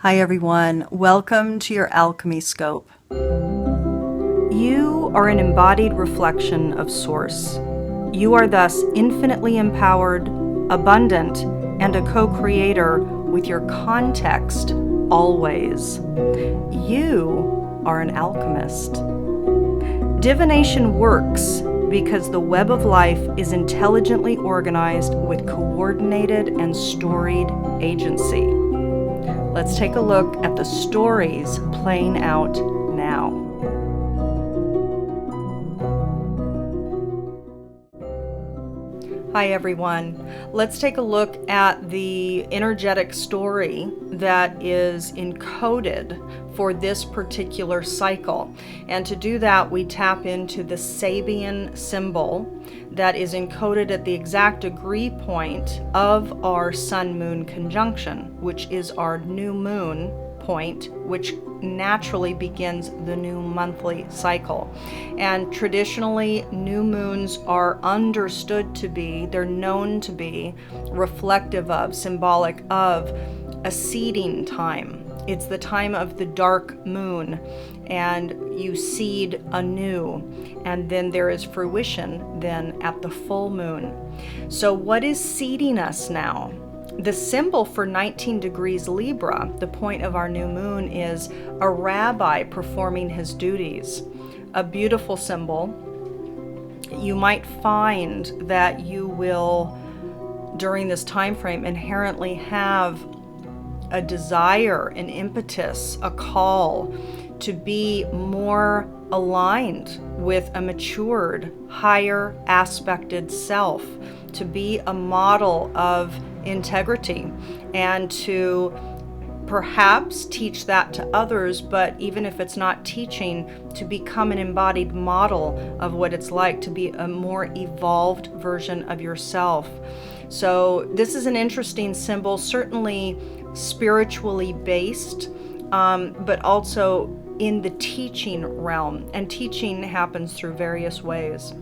Hi everyone, welcome to your Alchemy Scope. You are an embodied reflection of Source. You are thus infinitely empowered, abundant, and a co-creator with your context always. You are an alchemist. Divination works because the web of life is intelligently organized with coordinated and storied agency. Let's take a look at the stories playing out now. Hi everyone. Let's take a look at the energetic story that is encoded for this particular cycle. And to do that, we tap into the Sabian symbol that is encoded at the exact degree point of our Sun-Moon conjunction, which is our new moon point, which naturally begins the new monthly cycle. And traditionally, new moons are understood to be, they're known to be reflective of, symbolic of a seeding time. It's the time of the dark moon, and you seed anew, and then there is fruition then at the full moon. So what is seeding us now? The symbol for 19 degrees Libra, the point of our new moon, is a rabbi performing his duties. A beautiful symbol. You might find that you will, during this time frame, inherently have a desire, an impetus, a call to be more aligned with a matured, higher aspected self, to be a model of integrity, and to perhaps teach that to others, but even if it's not teaching, to become an embodied model of what it's like to be a more evolved version of yourself. So this is an interesting symbol, certainly spiritually based, but also in the teaching realm, and teaching happens through various ways.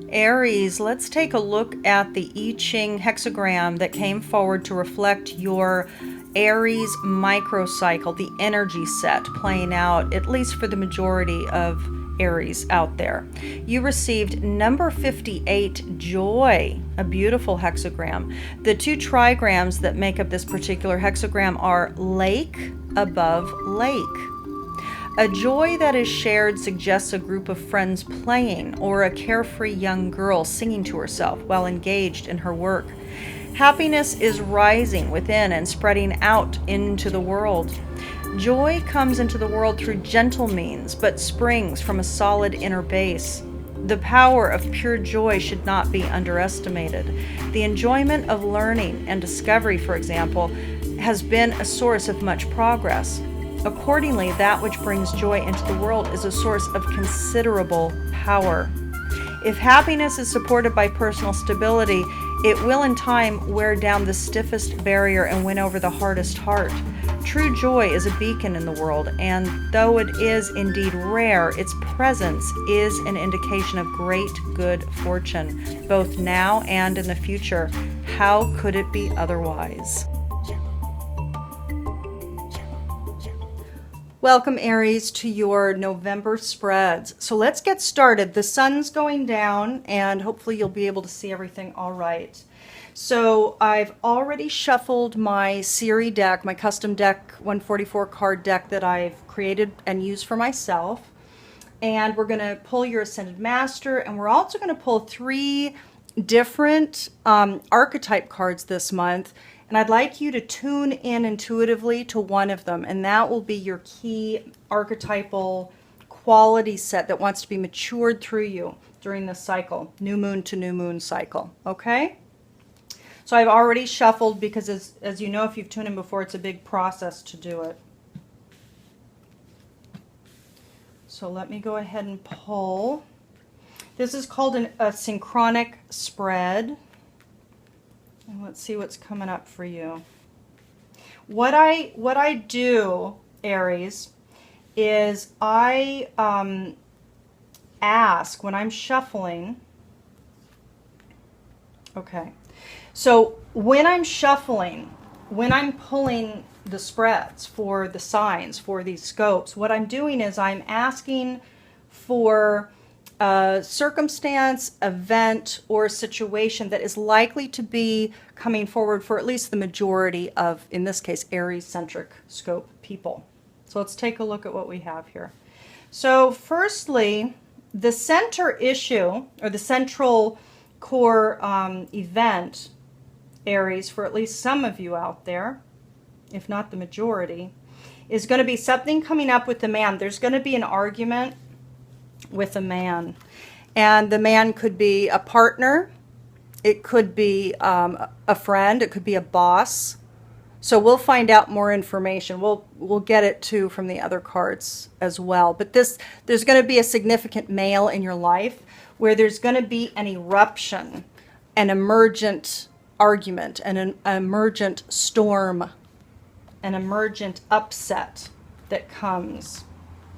Aries, let's take a look at the I Ching hexagram that came forward to reflect your Aries microcycle, the energy set playing out, at least for the majority of Aries out there. You received number 58, Joy, a beautiful hexagram. The two trigrams that make up this particular hexagram are lake above lake. A joy that is shared suggests a group of friends playing, or a carefree young girl singing to herself while engaged in her work. Happiness is rising within and spreading out into the world. Joy comes into the world through gentle means, but springs from a solid inner base. The power of pure joy should not be underestimated. The enjoyment of learning and discovery, for example, has been a source of much progress. Accordingly, that which brings joy into the world is a source of considerable power. If happiness is supported by personal stability, it will in time wear down the stiffest barrier and win over the hardest heart. True joy is a beacon in the world, and though it is indeed rare, its presence is an indication of great good fortune, both now and in the future. How could it be otherwise? Welcome, Aries, to your November spreads. So let's get started. The sun's going down, and hopefully you'll be able to see everything all right. So I've already shuffled my series deck, my custom deck, 144 card deck that I've created and used for myself. And we're going to pull your Ascended Master, and we're also going to pull 3 different archetype cards this month. And I'd like you to tune in intuitively to one of them, and that will be your key archetypal quality set that wants to be matured through you during this cycle, new moon to new moon cycle, okay? So I've already shuffled because, as you know, if you've tuned in before, it's a big process to do it. So let me go ahead and pull. This is called a synchronic spread. And let's see what's coming up for you. What I do, Aries, is I ask when I'm shuffling, Okay. So when I'm shuffling, when I'm pulling the spreads for the signs, for these scopes, what I'm doing is I'm asking for a circumstance, event, or situation that is likely to be coming forward for at least the majority of, in this case, Aries-centric scope people. So let's take a look at what we have here. So firstly, the center issue, or the central core event, Aries, for at least some of you out there, if not the majority, is going to be something coming up with the man. There's going to be an argument with a man. And the man could be a partner. It could be a friend. It could be a boss. So we'll find out more information. We'll get it too from the other cards as well. But there's going to be a significant male in your life where there's going to be an eruption, an emergent argument, an emergent storm, an emergent upset that comes.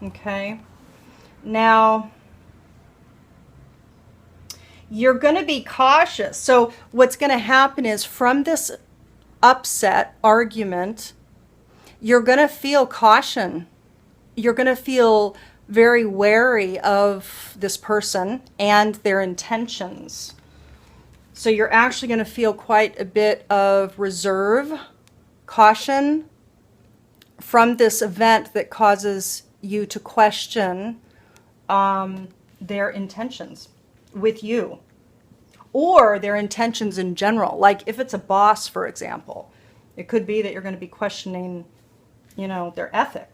Okay? Now, you're going to be cautious. So what's going to happen is from this upset argument, you're going to feel caution. You're going to feel very wary of this person and their intentions. So you're actually going to feel quite a bit of reserve, caution from this event that causes you to question their intentions with you, or their intentions in general. Like if it's a boss, for example, it could be that you're going to be questioning, their ethic.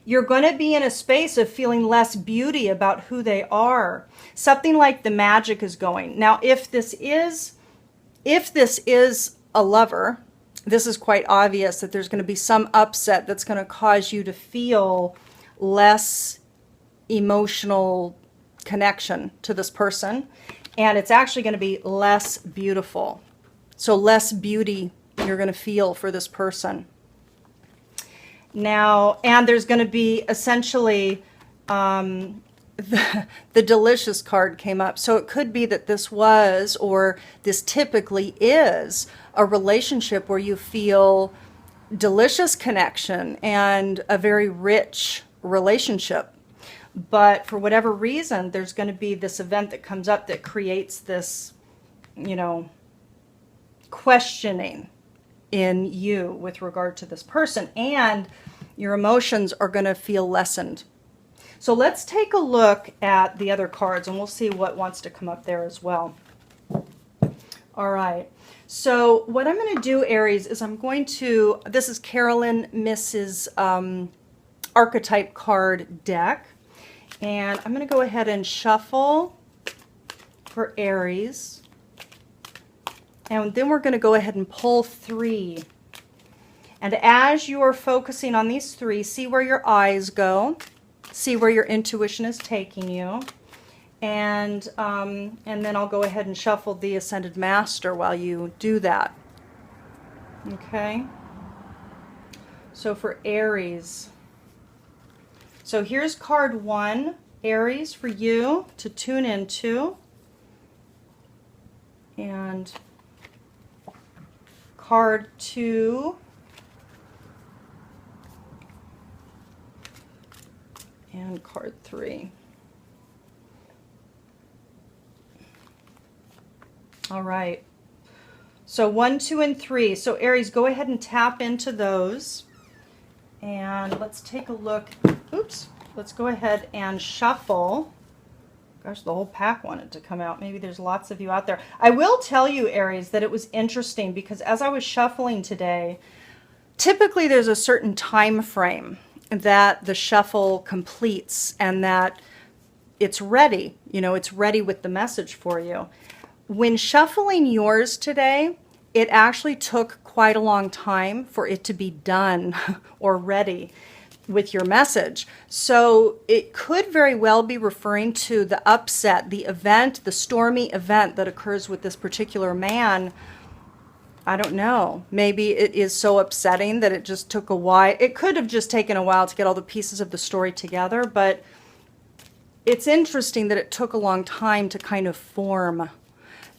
You're going to be in a space of feeling less beauty about who they are. Something like the magic is going. Now, if this is a lover, this is quite obvious that there's going to be some upset that's going to cause you to feel less emotional connection to this person, and it's actually going to be less beautiful. So less beauty you're going to feel for this person. Now, and there's going to be essentially the delicious card came up. So it could be that this was, or this typically is, a relationship where you feel delicious connection and a very rich relationship. But for whatever reason, there's going to be this event that comes up that creates this, questioning in you with regard to this person. And your emotions are going to feel lessened. So let's take a look at the other cards and we'll see what wants to come up there as well. All right. So what I'm going to do, Aries, is this is Carolyn Mrs. Archetype card deck. And I'm going to go ahead and shuffle for Aries. And then we're going to go ahead and pull 3. And as you are focusing on these 3, see where your eyes go. See where your intuition is taking you. And then I'll go ahead and shuffle the Ascended Master while you do that. Okay? So for Aries. So here's card 1, Aries, for you to tune into. And card 2. And card 3. All right. So 1, 2, and 3. So Aries, go ahead and tap into those. And let's take a look. Oops. Let's go ahead and shuffle. Gosh, the whole pack wanted to come out. Maybe there's lots of you out there. I will tell you, Aries, that it was interesting because as I was shuffling today, typically there's a certain time frame that the shuffle completes and that it's ready. It's ready with the message for you. When shuffling yours today, it actually took quite a long time for it to be done or ready with your message. So it could very well be referring to the upset, the event, the stormy event that occurs with this particular man. I don't know. Maybe it is so upsetting that it just took a while. It could have just taken a while to get all the pieces of the story together, but it's interesting that it took a long time to kind of form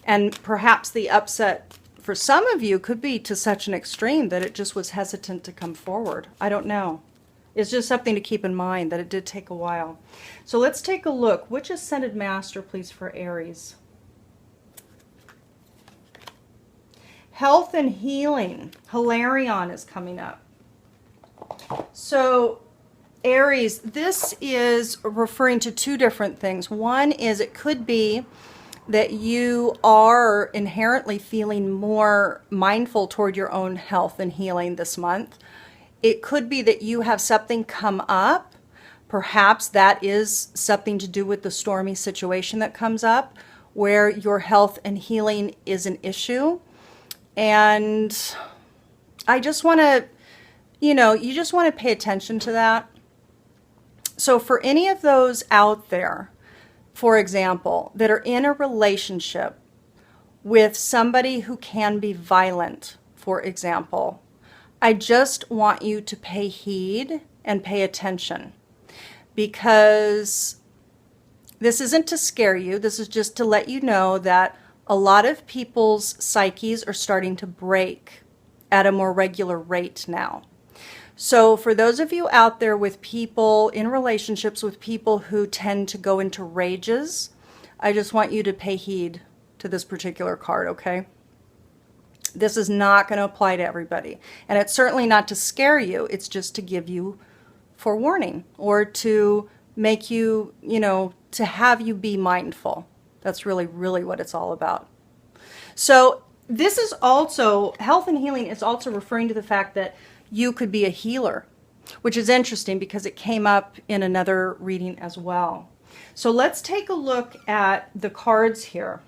And perhaps the upset for some of you could be to such an extreme that it just was hesitant to come forward. I don't know. It's just something to keep in mind that it did take a while. So let's take a look. Which Ascended Master, please, for Aries? Health and healing. Hilarion is coming up. So Aries, this is referring to two different things. One is it could be that you are inherently feeling more mindful toward your own health and healing this month. It could be that you have something come up. Perhaps that is something to do with the stormy situation that comes up where your health and healing is an issue. And I just want to, you just want to pay attention to that. So for any of those out there, for example, that are in a relationship with somebody who can be violent, for example, I just want you to pay heed and pay attention, because this isn't to scare you. This is just to let you know that a lot of people's psyches are starting to break at a more regular rate now. So for those of you out there with people in relationships with people who tend to go into rages, I just want you to pay heed to this particular card, okay? This is not going to apply to everybody. And it's certainly not to scare you. It's just to give you forewarning or to make you, to have you be mindful. That's really, really what it's all about. So this is also, health and healing is also referring to the fact that you could be a healer, which is interesting because it came up in another reading as well. So let's take a look at the cards here.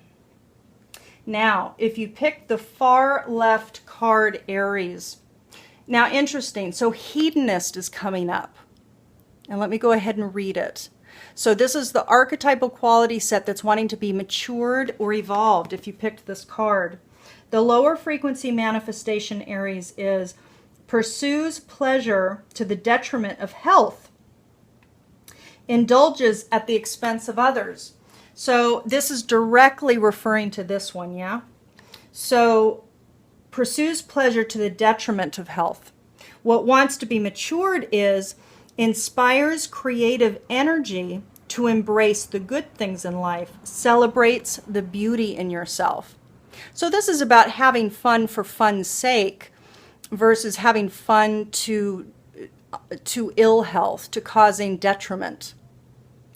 Now, if you pick the far left card, Aries. Now, interesting. So hedonist is coming up. And let me go ahead and read it. So this is the archetypal quality set that's wanting to be matured or evolved if you picked this card. The lower frequency manifestation, Aries, is pursues pleasure to the detriment of health, indulges at the expense of others. So this is directly referring to this one, yeah? So pursues pleasure to the detriment of health. What wants to be matured is inspires creative energy to embrace the good things in life, celebrates the beauty in yourself. So this is about having fun for fun's sake versus having fun to ill health, to causing detriment.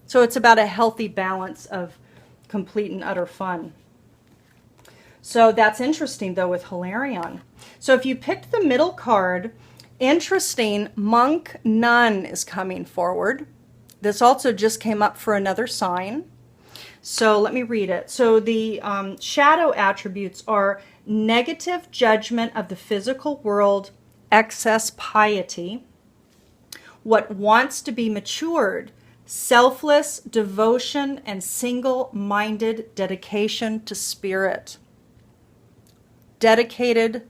So it's about a healthy balance of complete and utter fun. So that's interesting, though, with Hilarion. So if you picked the middle card, interesting, monk nun is coming forward. This also just came up for another sign. So let me read it. So the shadow attributes are negative judgment of the physical world, excess piety. What wants to be matured, selfless devotion and single-minded dedication to spirit. Dedicated,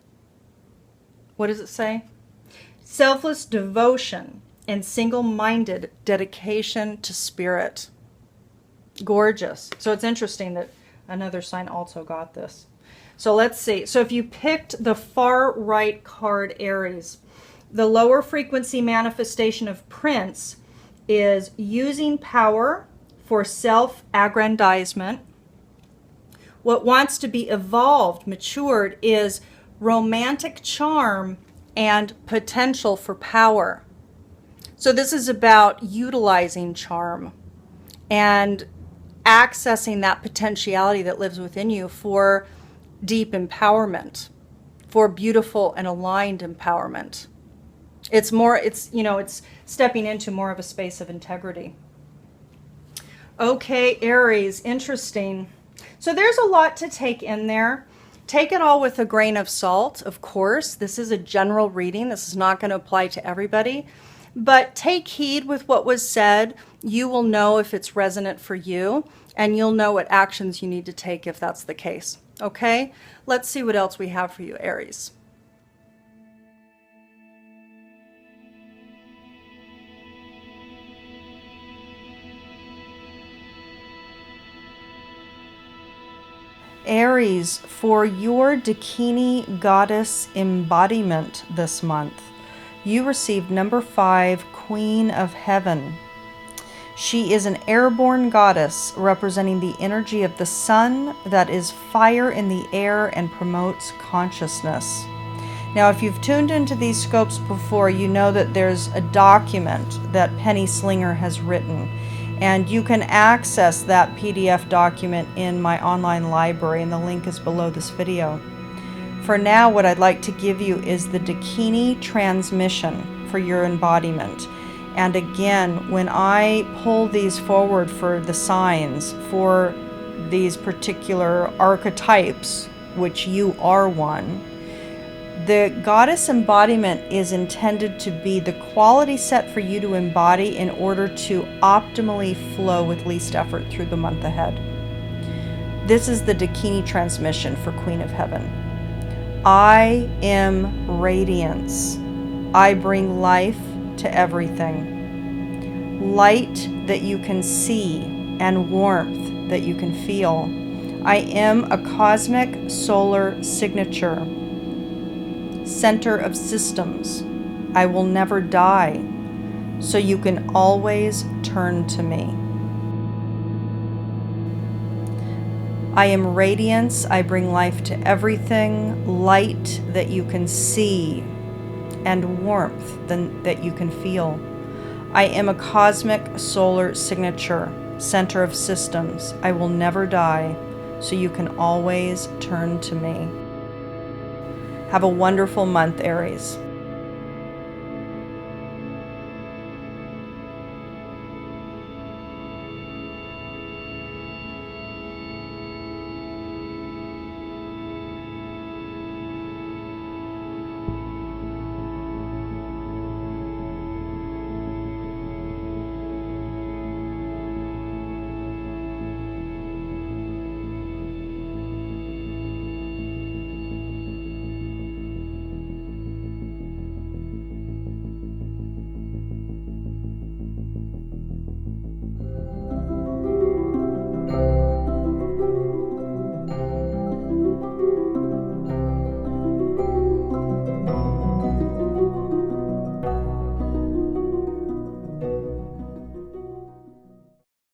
what does it say? Selfless devotion and single-minded dedication to spirit. Gorgeous. So it's interesting that another sign also got this. So let's see. So if you picked the far right card, Aries, the lower frequency manifestation of Prince is using power for self-aggrandizement. What wants to be evolved, matured, is romantic charm and potential for power. So this is about utilizing charm and accessing that potentiality that lives within you for deep empowerment, for beautiful and aligned empowerment. It's more, it's stepping into more of a space of integrity. Okay, Aries, interesting. So there's a lot to take in there. Take it all with a grain of salt, of course. This is a general reading. This is not going to apply to everybody. But take heed with what was said. You will know if it's resonant for you, and you'll know what actions you need to take if that's the case. Okay? Let's see what else we have for you, Aries. Aries, for your Dakini Goddess embodiment this month, you received number 5, Queen of Heaven. She is an airborne goddess representing the energy of the sun that is fire in the air and promotes consciousness. Now, if you've tuned into these scopes before, you know that there's a document that Penny Slinger has written, and you can access that PDF document in my online library, and the link is below this video. For now, what I'd like to give you is the Dakini transmission for your embodiment. And again, when I pull these forward for the signs, for these particular archetypes, which you are one, the goddess embodiment is intended to be the quality set for you to embody in order to optimally flow with least effort through the month ahead. This is the Dakini transmission for Queen of Heaven. I am radiance. I bring life to everything. Light that you can see and warmth that you can feel. I am a cosmic solar signature. Center of systems. I will never die, so you can always turn to me. I am radiance. I bring life to everything. Light that you can see and warmth that you can feel. I am a cosmic solar signature, center of systems. I will never die, so you can always turn to me. Have a wonderful month, Aries.